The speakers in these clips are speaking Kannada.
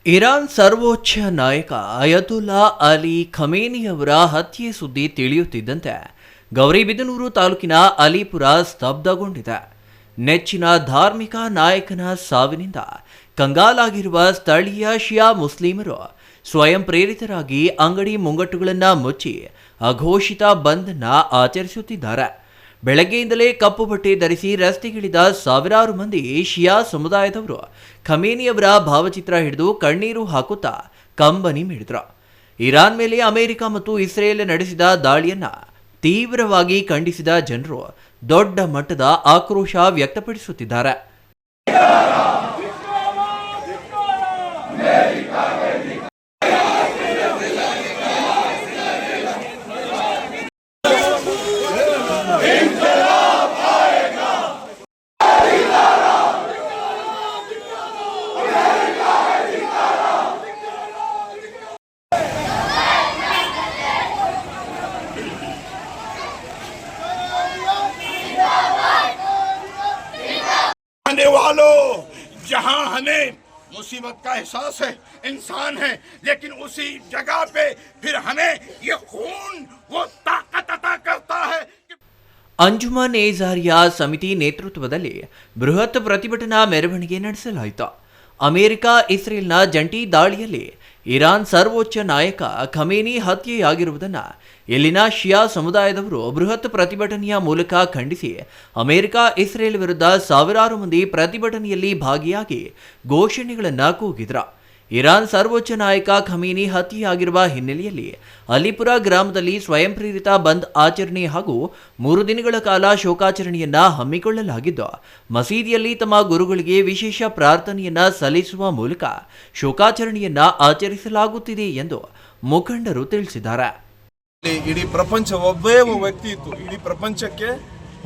ಇರಾನ್ ಸರ್ವೋಚ್ಚ ನಾಯಕ ಅಯತುಲ್ಲಾ ಅಲಿ ಖಮೇನಿಯವರ ಹತ್ಯೆ ಸುದ್ದಿ ತಿಳಿಯುತ್ತಿದ್ದಂತೆ ಗೌರಿಬಿದನೂರು ತಾಲೂಕಿನ ಅಲಿಪುರ ಸ್ತಬ್ಧಗೊಂಡಿದೆ. ನೆಚ್ಚಿನ ಧಾರ್ಮಿಕ ನಾಯಕನ ಸಾವಿನಿಂದ ಕಂಗಾಲಾಗಿರುವ ಸ್ಥಳೀಯ ಶಿಯಾ ಮುಸ್ಲಿಮರು ಸ್ವಯಂ ಪ್ರೇರಿತರಾಗಿ ಅಂಗಡಿ ಮುಂಗಟ್ಟುಗಳನ್ನು ಮುಚ್ಚಿ ಅಘೋಷಿತ ಬಂದ್ನ ಆಚರಿಸುತ್ತಿದ್ದಾರೆ. ಬೆಳಗ್ಗೆಯಿಂದಲೇ ಕಪ್ಪು ಬಟ್ಟೆ ಧರಿಸಿ ರಸ್ತೆಗಿಳಿದ ಸಾವಿರಾರು ಮಂದಿ ಶಿಯಾ ಸಮುದಾಯದವರು ಖಮೇನಿಯವರ ಭಾವಚಿತ್ರ ಹಿಡಿದು ಕಣ್ಣೀರು ಹಾಕುತ್ತಾ ಕಂಬನಿ ಮಿಡಿದ್ರು. ಇರಾನ್ ಮೇಲೆ ಅಮೆರಿಕ ಮತ್ತು ಇಸ್ರೇಲ್ ನಡೆಸಿದ ದಾಳಿಯನ್ನ ತೀವ್ರವಾಗಿ ಖಂಡಿಸಿದ ಜನರು ದೊಡ್ಡ ಮಟ್ಟದ ಆಕ್ರೋಶ ವ್ಯಕ್ತಪಡಿಸುತ್ತಿದ್ದಾರೆ. आने वालों, जहां हमें मुसीबत का एहसास है, इंसान है, लेकिन उसी जगह पे फिर हमें ये खून वो ताकत अता करता है. ಅಂಜುಮನ್ ಏಜಾರಿಯಾ ಸಮಿತಿ ನೇತೃತ್ವದಲ್ಲಿ ಬೃಹತ್ ಪ್ರತಿಭಟನಾ ಮೆರವಣಿಗೆ ನಡೆಸಲಾಯಿತು. ಅಮೆರಿಕ ಇಸ್ರೇಲ್ನ ಜಂಟಿ ದಾಳಿಯಲ್ಲಿ ಇರಾನ್ ಸರ್ವೋಚ್ಚ ನಾಯಕ ಖಮೇನಿ ಹತ್ಯೆಯಾಗಿರುವುದನ್ನು ಇಲ್ಲಿನ ಶಿಯಾ ಸಮುದಾಯದವರು ಬೃಹತ್ ಪ್ರತಿಭಟನೆಯ ಮೂಲಕ ಖಂಡಿಸಿ ಅಮೆರಿಕ ಇಸ್ರೇಲ್ ವಿರುದ್ಧ ಸಾವಿರಾರು ಮಂದಿ ಪ್ರತಿಭಟನೆಯಲ್ಲಿ ಭಾಗಿಯಾಗಿ ಘೋಷಣೆಗಳನ್ನು ಕೂಗಿದ್ರು. ಇರಾನ್ ಸರ್ವೋಚ್ಚ ನಾಯಕ ಖಮೇನಿ ಹತ್ಯೆಯಾಗಿರುವ ಹಿನ್ನೆಲೆಯಲ್ಲಿ ಅಲಿಪುರ ಗ್ರಾಮದಲ್ಲಿ ಸ್ವಯಂ ಪ್ರೇರಿತ ಬಂದ್ ಆಚರಣೆ ಹಾಗೂ 3 ದಿನಗಳ ಕಾಲ ಶೋಕಾಚರಣೆಯನ್ನ ಹಮ್ಮಿಕೊಳ್ಳಲಾಗಿದ್ದು, ಮಸೀದಿಯಲ್ಲಿ ತಮ್ಮ ಗುರುಗಳಿಗೆ ವಿಶೇಷ ಪ್ರಾರ್ಥನೆಯನ್ನ ಸಲ್ಲಿಸುವ ಮೂಲಕ ಶೋಕಾಚರಣೆಯನ್ನ ಆಚರಿಸಲಾಗುತ್ತಿದೆ ಎಂದು ಮುಖಂಡರು ತಿಳಿಸಿದ್ದಾರೆ. ಇಡೀ ಪ್ರಪಂಚ ಒಬ್ಬೇ ವ್ಯಕ್ತಿ ಇತ್ತು. ಇಡೀ ಪ್ರಪಂಚಕ್ಕೆ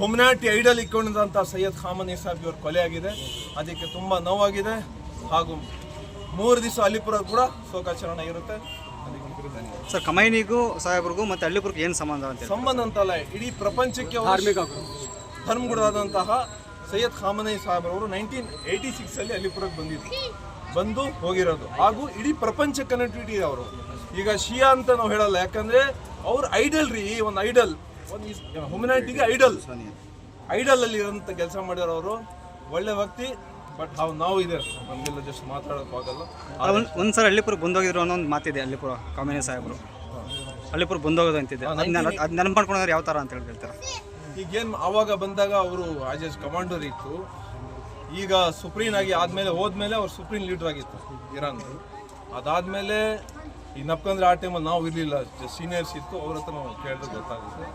ಹುಮ್ನಾಟಿ ಐಡಲ್ ಇಟ್ಕೊಂಡಂತ ಸೈಯದ್ ಖಾಮನಿ ಸಾಹೇಬ್ ಇವರು ಕೊಲೆಯಾಗಿದೆ. ಅದಕ್ಕೆ ತುಂಬಾ ನೋವಾಗಿದೆ. ಹಾಗೂ 3 ದಿವಸ ಅಲಿಪುರ ಕೂಡ ಶೋಕಾಚರಣೆ ಇರುತ್ತೆ. ಸರ್, ಖಮೈನಿಗೂ ಸಾಹೇಬ್ರಿಗೂ ಮತ್ತೆ ಅಲಿಪುರಕ್ಕೆ ಏನು ಸಂಬಂಧ ಅಂತಲ್ಲ, ಇಡೀ ಪ್ರಪಂಚಕ್ಕೆ ಧರ್ಮಗುರುವಾದಂತಹ ಸೈಯದ್ ಖಾಮನಿ ಸಾಹೇಬ್ರವರು 1986 ಅಲ್ಲಿ ಅಲಿಪುರಕ್ಕೆ ಬಂದು ಹೋಗಿರೋದು. ಹಾಗೂ ಇಡೀ ಪ್ರಪಂಚ ಕನೆಕ್ಟಿವಿಟಿ ಅವರು. ಈಗ ಶಿಯಾ ಅಂತ ನಾವು ಹೇಳಲ್ಲ, ಯಾಕಂದ್ರೆ ಅವ್ರ ಐಡಲ್ ರೀ, ಒಂದು ಐಡಲ್, ಒಂದು ಹ್ಯುಮ್ಯಾನಿಟಿಗೆ ಐಡಲ್ ಅಲ್ಲಿ ಇರೋಂಥ ಕೆಲಸ ಮಾಡಿರೋರು. ಒಳ್ಳೆ ವ್ಯಕ್ತಿ. ಬಟ್ ನಾವು ಇದೆ ನಮಗೆಲ್ಲ ಜಸ್ಟ್ ಮಾತಾಡೋಕ್ಕಾಗಲ್ಲ. ಒಂದ್ಸಲ ಅಲ್ಲಿಪುರ ಬಂದೋಗಿದ್ರು ಅನ್ನೋ ಒಂದು ಮಾತಿದೆ. ಅಲ್ಲಿಪುರ ಖಾಮೇನಿ ಸಾಹೇಬರು ಅಲ್ಲಿಪುರ ಬಂದೋಗೋದು ಅಂತಿದೆ. ಅದು ನೆನಪು ಮಾಡ್ಕೊಂಡ್ರೆ ಯಾವ ಥರ ಅಂತ ಹೇಳ್ತಾರೆ. ಈಗೇನು ಆವಾಗ ಬಂದಾಗ ಅವರು ಆಸ್ ಕಮಾಂಡರ್ ಇತ್ತು. ಈಗ ಸುಪ್ರೀಂ ಆಗಿ ಆದಮೇಲೆ ಹೋದ್ಮೇಲೆ ಅವ್ರು ಸುಪ್ರೀಂ ಲೀಡರ್ ಆಗಿತ್ತು ಇರಾನ್. ಅದಾದಮೇಲೆ ಈಗ ನಪ್ಕಂದ್ರೆ ಆ ಟೈಮಲ್ಲಿ ನಾವು ಇರಲಿಲ್ಲ, ಸೀನಿಯರ್ಸ್ ಇತ್ತು, ಅವ್ರ ಹತ್ರ ನಾವು ಕೇಳಿದ್ರೆ ಗೊತ್ತಾಗುತ್ತೆ.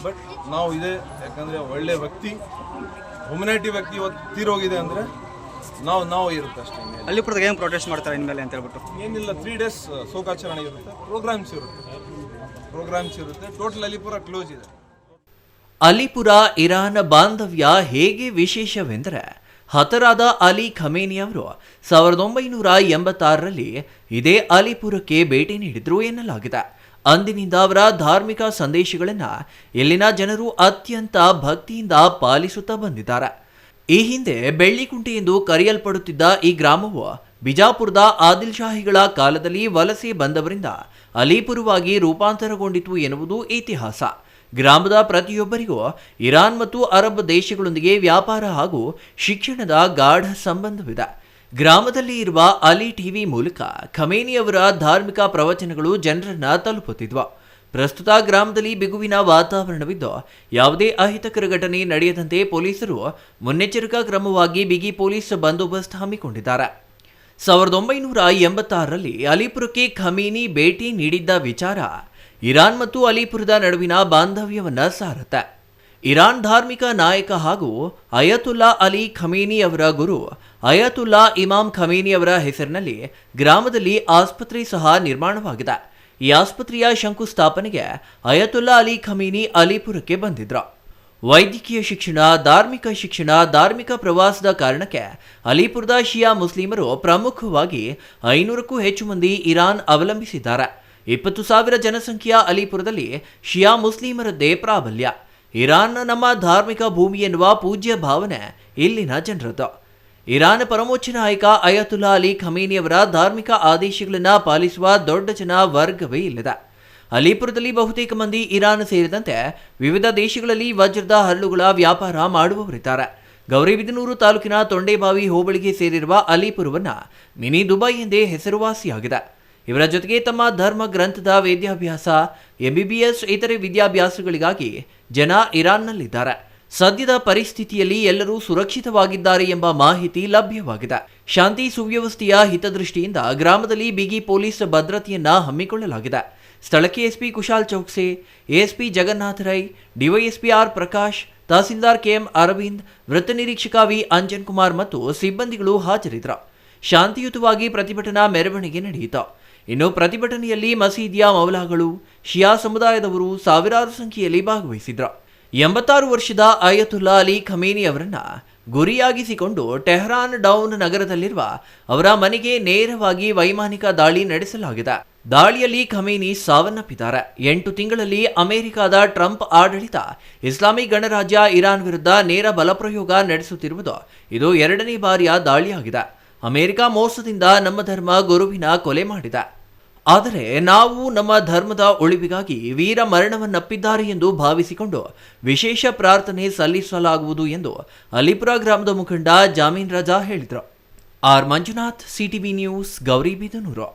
ಬಟ್ ನಾವು ಇದೆ, ಯಾಕಂದರೆ ಒಳ್ಳೆ ವ್ಯಕ್ತಿ, ಹ್ಯುಮ್ಯಾನಿಟಿ ವ್ಯಕ್ತಿ ಇವತ್ತು ತೀರೋಗಿದೆ ಅಂದರೆ ನಾವು ಇರುತ್ತೆ ಅಷ್ಟೇ. ಅಲ್ಲಿಪುರದಾಗ ಏನು ಪ್ರೊಟೆಸ್ಟ್ ಮಾಡ್ತಾರೆ ಇನ್ಮೇಲೆ ಅಂತ ಹೇಳ್ಬಿಟ್ಟು ಏನಿಲ್ಲ, 3 days ಶೋಕಾಚರಣೆ ಇರುತ್ತೆ, ಪ್ರೋಗ್ರಾಮ್ಸ್ ಇರುತ್ತೆ. ಟೋಟಲ್ ಅಲಿಪುರ ಕ್ಲೋಸ್ ಇದೆ. ಅಲಿಪುರ ಇರಾನ್ ಬಾಂಧವ್ಯ ಹೇಗೆ ವಿಶೇಷವೆಂದರೆ, ಹತರಾದ ಅಲಿ ಖಮೇನಿ ಅವರು 1986ರಲ್ಲಿ ಇದೇ ಅಲಿಪುರಕ್ಕೆ ಭೇಟಿ ನೀಡಿದ್ರು ಎನ್ನಲಾಗಿದೆ. ಅಂದಿನಿಂದ ಅವರ ಧಾರ್ಮಿಕ ಸಂದೇಶಗಳನ್ನು ಇಲ್ಲಿನ ಜನರು ಅತ್ಯಂತ ಭಕ್ತಿಯಿಂದ ಪಾಲಿಸುತ್ತಾ ಬಂದಿದ್ದಾರೆ. ಈ ಹಿಂದೆ ಬೆಳ್ಳಿಕುಂಟೆ ಎಂದು ಕರೆಯಲ್ಪಡುತ್ತಿದ್ದ ಈ ಗ್ರಾಮವು ಬಿಜಾಪುರದ ಆದಿಲ್ ಶಾಹಿಗಳ ಕಾಲದಲ್ಲಿ ವಲಸೆ ಬಂದವರಿಂದ ಅಲಿಪುರವಾಗಿ ರೂಪಾಂತರಗೊಂಡಿತು ಎನ್ನುವುದು ಇತಿಹಾಸ. ಗ್ರಾಮದ ಪ್ರತಿಯೊಬ್ಬರಿಗೂ ಇರಾನ್ ಮತ್ತು ಅರಬ್ ದೇಶಗಳೊಂದಿಗೆ ವ್ಯಾಪಾರ ಹಾಗೂ ಶಿಕ್ಷಣದ ಗಾಢ ಸಂಬಂಧವಿದೆ. ಗ್ರಾಮದಲ್ಲಿ ಇರುವ ಅಲಿ ಟಿವಿ ಮೂಲಕ ಖಮೇನಿಯವರ ಧಾರ್ಮಿಕ ಪ್ರವಚನಗಳು ಜನರನ್ನ ತಲುಪುತ್ತಿದ್ವು. ಪ್ರಸ್ತುತ ಗ್ರಾಮದಲ್ಲಿ ಬಿಗುವಿನ ವಾತಾವರಣವಿದ್ದು, ಯಾವುದೇ ಅಹಿತಕರ ಘಟನೆ ನಡೆಯದಂತೆ ಪೊಲೀಸರು ಮುನ್ನೆಚ್ಚರಿಕಾ ಕ್ರಮವಾಗಿ ಬಿಗಿ ಪೊಲೀಸ್ ಬಂದೋಬಸ್ತ್ ಹಮ್ಮಿಕೊಂಡಿದ್ದಾರೆ. 1986ರಲ್ಲಿ ಅಲಿಪುರಕ್ಕೆ ಖಮೇನಿ ಭೇಟಿ ನೀಡಿದ್ದ ವಿಚಾರ ಇರಾನ್ ಮತ್ತು ಅಲಿಪುರದ ನಡುವಿನ ಬಾಂಧವ್ಯವನ್ನ ಸಾರುತ್ತೆ. ಇರಾನ್ ಧಾರ್ಮಿಕ ನಾಯಕ ಹಾಗೂ ಅಯತುಲ್ಲಾ ಅಲಿ ಖಮೇನಿ ಅವರ ಗುರು ಅಯತುಲ್ಲಾ ಇಮಾಮ್ ಖಮೇನಿ ಅವರ ಹೆಸರಿನಲ್ಲಿ ಗ್ರಾಮದಲ್ಲಿ ಆಸ್ಪತ್ರೆ ಸಹ ನಿರ್ಮಾಣವಾಗಿದೆ. ಈ ಆಸ್ಪತ್ರೆಯ ಶಂಕುಸ್ಥಾಪನೆಗೆ ಅಯತುಲ್ಲಾ ಅಲಿ ಖಮೇನಿ ಅಲಿಪುರಕ್ಕೆ ಬಂದಿದ್ರು. ವೈದ್ಯಕೀಯ ಶಿಕ್ಷಣ, ಧಾರ್ಮಿಕ ಪ್ರವಾಸದ ಕಾರಣಕ್ಕೆ ಅಲಿಪುರದ ಶಿಯಾ ಮುಸ್ಲಿಮರು ಪ್ರಮುಖವಾಗಿ 500ಕ್ಕೂ ಹೆಚ್ಚು ಮಂದಿ ಇರಾನ್ ಅವಲಂಬಿಸಿದ್ದಾರೆ. 20,000 ಜನಸಂಖ್ಯೆಯ ಅಲಿಪುರದಲ್ಲಿ ಶಿಯಾ ಮುಸ್ಲಿಮರದ್ದೇ ಪ್ರಾಬಲ್ಯ. ಇರಾನ್ ನಮ್ಮ ಧಾರ್ಮಿಕ ಭೂಮಿ ಎನ್ನುವ ಪೂಜ್ಯ ಭಾವನೆ ಇಲ್ಲಿನ ಜನರದ್ದು. ಇರಾನ್ ಪರಮೋಚ್ಚ ನಾಯಕ ಅಯತುಲ್ಲಾ ಅಲಿ ಖಮೇನಿಯವರ ಧಾರ್ಮಿಕ ಆದೇಶಗಳನ್ನು ಪಾಲಿಸುವ ದೊಡ್ಡ ಜನ ವರ್ಗವೇ ಇಲ್ಲದ. ಅಲಿಪುರದಲ್ಲಿ ಬಹುತೇಕ ಮಂದಿ ಇರಾನ್ ಸೇರಿದಂತೆ ವಿವಿಧ ದೇಶಗಳಲ್ಲಿ ವಜ್ರದ ಹರಳುಗಳ ವ್ಯಾಪಾರ ಮಾಡುವವರಿದ್ದಾರೆ. ಗೌರಿಬಿದನೂರು ತಾಲೂಕಿನ ತೊಂಡೇಬಾವಿ ಹೋಬಳಿಗೆ ಸೇರಿರುವ ಅಲಿಪುರವನ್ನ ಮಿನಿ ದುಬೈ ಎಂದೇ ಹೆಸರುವಾಸಿಯಾಗಿದೆ. ಇವರ ಜೊತೆಗೆ ತಮ್ಮ ಧರ್ಮ ಗ್ರಂಥದ ವೇದ್ಯಾಭ್ಯಾಸ, ಎಂಬಿಬಿಎಸ್ ಇತರೆ ವಿದ್ಯಾಭ್ಯಾಸಗಳಿಗಾಗಿ ಜನ ಇರಾನ್ನಲ್ಲಿದ್ದಾರೆ. ಸದ್ಯದ ಪರಿಸ್ಥಿತಿಯಲ್ಲಿ ಎಲ್ಲರೂ ಸುರಕ್ಷಿತವಾಗಿದ್ದಾರೆ ಎಂಬ ಮಾಹಿತಿ ಲಭ್ಯವಾಗಿದೆ. ಶಾಂತಿ ಸುವ್ಯವಸ್ಥೆಯ ಹಿತದೃಷ್ಟಿಯಿಂದ ಗ್ರಾಮದಲ್ಲಿ ಬಿಗಿ ಪೊಲೀಸ್ ಭದ್ರತೆಯನ್ನ ಹಮ್ಮಿಕೊಳ್ಳಲಾಗಿದೆ. ಸ್ಥಳಕ್ಕೆ SP Kushal Chouksey, ASP Jagannatha Rai, DySP R Prakash, tahsildar KM Aravind, ವೃತ್ತ ನಿರೀಕ್ಷಕ ವಿ ಅಂಜನ್ ಕುಮಾರ್ ಮತ್ತು ಸಿಬ್ಬಂದಿಗಳು ಹಾಜರಿದ್ದರು. ಶಾಂತಿಯುತವಾಗಿ ಪ್ರತಿಭಟನಾ ಮೆರವಣಿಗೆ ನಡೆಯಿತು. ಇನ್ನು ಪ್ರತಿಭಟನೆಯಲ್ಲಿ ಮಸೀದಿಯ ಮೌಲಾಗಳು, ಶಿಯಾ ಸಮುದಾಯದವರು ಸಾವಿರಾರು ಸಂಖ್ಯೆಯಲ್ಲಿ ಭಾಗವಹಿಸಿದ್ರು. 86 ವರ್ಷದ ಅಯತುಲ್ಲಾ ಅಲಿ ಖಮೇನಿ ಅವರನ್ನ ಗುರಿಯಾಗಿಸಿಕೊಂಡು ಟೆಹರಾನ್ ಡೌನ್ ನಗರದಲ್ಲಿರುವ ಅವರ ಮನೆಗೆ ನೇರವಾಗಿ ವೈಮಾನಿಕ ದಾಳಿ ನಡೆಸಲಾಗಿದೆ. ದಾಳಿಯಲ್ಲಿ ಖಮೇನಿ ಸಾವನ್ನಪ್ಪಿದ್ದಾರೆ. 8 ತಿಂಗಳಲ್ಲಿ ಅಮೆರಿಕದ ಟ್ರಂಪ್ ಆಡಳಿತ ಇಸ್ಲಾಮಿಕ್ ಗಣರಾಜ್ಯ ಇರಾನ್ ವಿರುದ್ಧ ನೇರ ಬಲಪ್ರಯೋಗ ನಡೆಸುತ್ತಿರುವುದು ಇದು 2ನೇ ಬಾರಿಯ ದಾಳಿಯಾಗಿದೆ. ಅಮೆರಿಕ ಮೋಸದಿಂದ ನಮ್ಮ ಧರ್ಮ ಗುರುವಿನ ಕೊಲೆ ಮಾಡಿದೆ. ಆದರೆ ನಾವು ನಮ್ಮ ಧರ್ಮದ ಉಳಿವಿಗಾಗಿ ವೀರ ಮರಣವನ್ನಪ್ಪಿದ್ದಾರೆ ಎಂದು ಭಾವಿಸಿಕೊಂಡು ವಿಶೇಷ ಪ್ರಾರ್ಥನೆ ಸಲ್ಲಿಸಲಾಗುವುದು ಎಂದು ಅಲಿಪುರ ಗ್ರಾಮದ ಮುಖಂಡ ಜಾಮೀನ್ ರಜಾ ಹೇಳಿದರು. R Manjunath, CTV news, Gauribidanur.